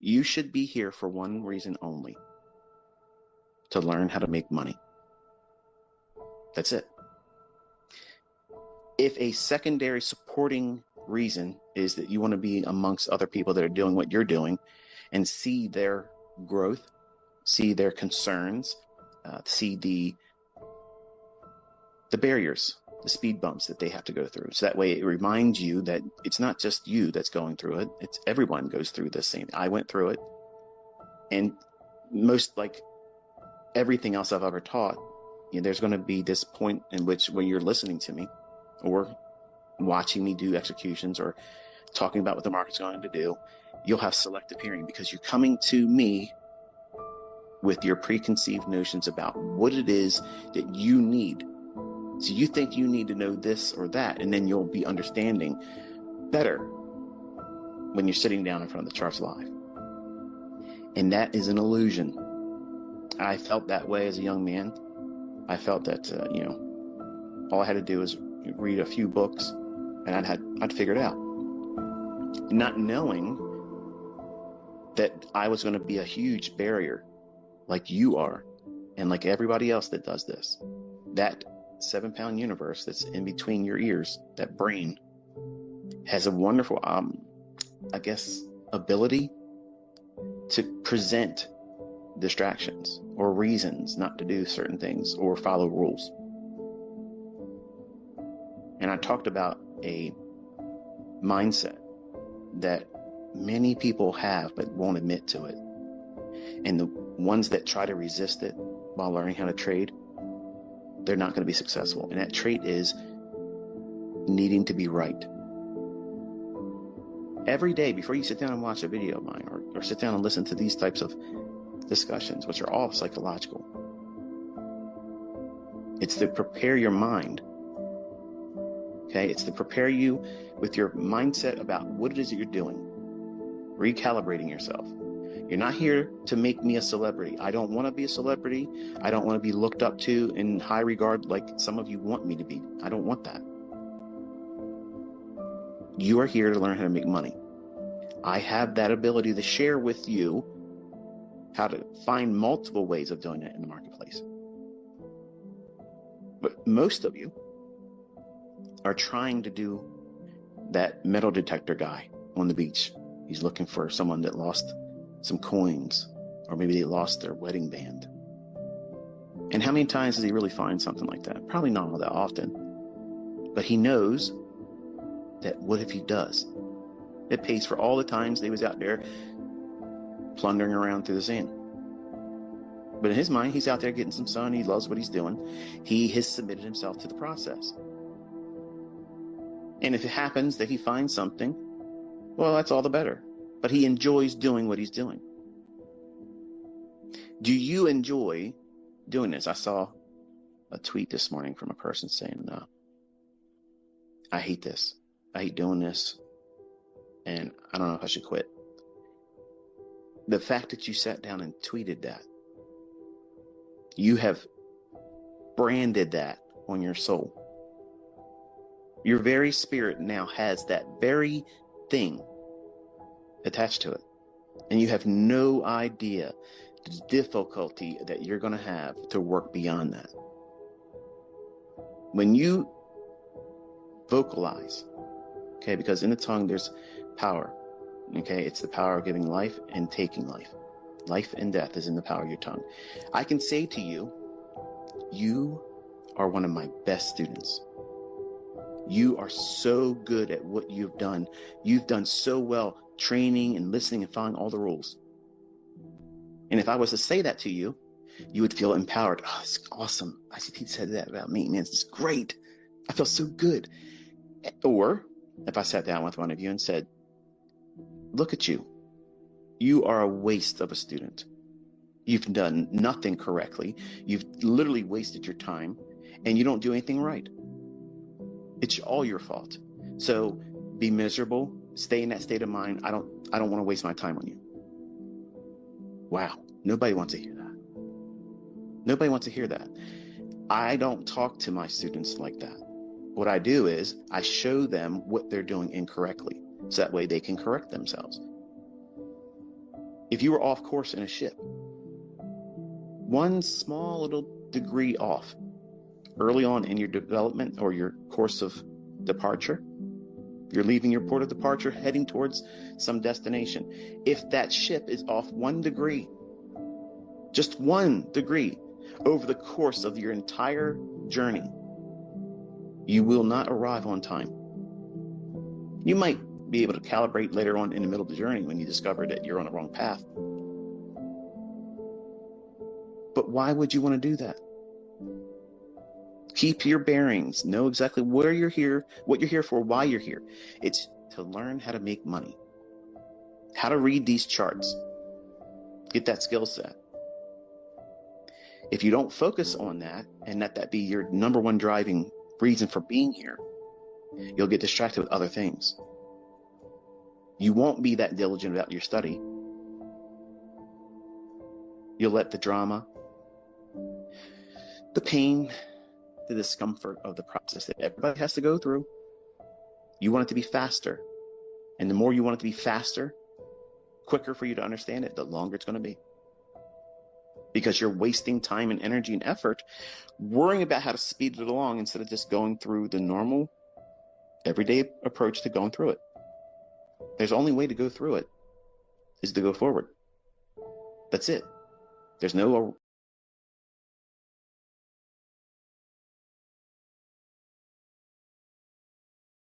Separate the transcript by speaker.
Speaker 1: You should be here for one reason only: to learn how to make money. That's it. If a secondary supporting reason is that you want to be amongst other people that are doing what you're doing and see their growth, see their concerns, see the barriers, the speed bumps that they have to go through. So that way it reminds you that it's not just you that's going through it. It's everyone goes through the same. I went through it. And most, like everything else I've ever taught, there's going to be this point in which when you're listening to me or watching me do executions or talking about what the market's going to do, you'll have selective hearing because you're coming to me with your preconceived notions about what it is that you need. So you think you need to know this or that, and then you'll be understanding better when you're sitting down in front of the charts live. And that is an illusion. I felt that way as a young man. I felt that, all I had to do was read a few books and I'd figure it out. Not knowing that I was going to be a huge barrier like you are and like everybody else that does this. That 7-pound universe that's in between your ears, that brain, has a wonderful, ability to present distractions or reasons not to do certain things or follow rules. And I talked about a mindset that many people have but won't admit to it. And the ones that try to resist it while learning how to trade, they're not going to be successful. And that trait is needing to be right. Every day before you sit down and watch a video of mine or sit down and listen to these types of discussions, which are all psychological, it's to prepare your mind. Okay, it's to prepare you with your mindset about what it is that you're doing, recalibrating yourself. You're not here to make me a celebrity. I don't want to be a celebrity. I don't want to be looked up to in high regard like some of you want me to be. I don't want that. You are here to learn how to make money. I have that ability to share with you how to find multiple ways of doing it in the marketplace. But most of you are trying to do that metal detector guy on the beach. He's looking for someone that lost some coins, or maybe they lost their wedding band. And how many times does he really find something like that? Probably not all that often. But he knows that what if he does? It pays for all the times they was out there plundering around through the sand. But in his mind, he's out there getting some sun. He loves what he's doing. He has submitted himself to the process. And if it happens that he finds something, well, that's all the better. But he enjoys doing what he's doing. Do you enjoy doing this? I saw a tweet this morning from a person saying, I hate this. I hate doing this. And I don't know if I should quit. The fact that you sat down and tweeted that, you have branded that on your soul. Your very spirit now has that very thing attached to it. And you have no idea the difficulty that you're going to have to work beyond that. When you vocalize, okay, because in the tongue there's power, okay, it's the power of giving life and taking life. Life and death is in the power of your tongue. I can say to you, you are one of my best students. You are so good at what you've done. You've done so well training and listening and following all the rules. And if I was to say that to you, you would feel empowered. Oh, it's awesome. I see he said that about me. Man, it's great. I feel so good. Or if I sat down with one of you and said, look at you. You are a waste of a student. You've done nothing correctly. You've literally wasted your time and you don't do anything right. It's all your fault. So be miserable. Stay in that state of mind. I don't want to waste my time on you. Wow. Nobody wants to hear that. Nobody wants to hear that. I don't talk to my students like that. What I do is I show them what they're doing incorrectly. So that way they can correct themselves. If you were off course in a ship, one small little degree off early on in your development or your course of departure, you're leaving your port of departure, heading towards some destination. If that ship is off 1 degree, just 1 degree over the course of your entire journey, you will not arrive on time. You might be able to calibrate later on in the middle of the journey when you discover that you're on the wrong path. But why would you want to do that? Keep your bearings. Know exactly where you're here, what you're here for, why you're here. It's to learn how to make money, how to read these charts, get that skill set. If you don't focus on that and let that be your number one driving reason for being here, you'll get distracted with other things. You won't be that diligent about your study. You'll let the drama, the pain, the discomfort of the process that everybody has to go through, you want it to be faster. And the more you want it to be faster, quicker for you to understand it, the longer it's going to be. Because you're wasting time and energy and effort worrying about how to speed it along instead of just going through the normal, everyday approach to going through it. There's only way to go through it is to go forward. That's it. There's no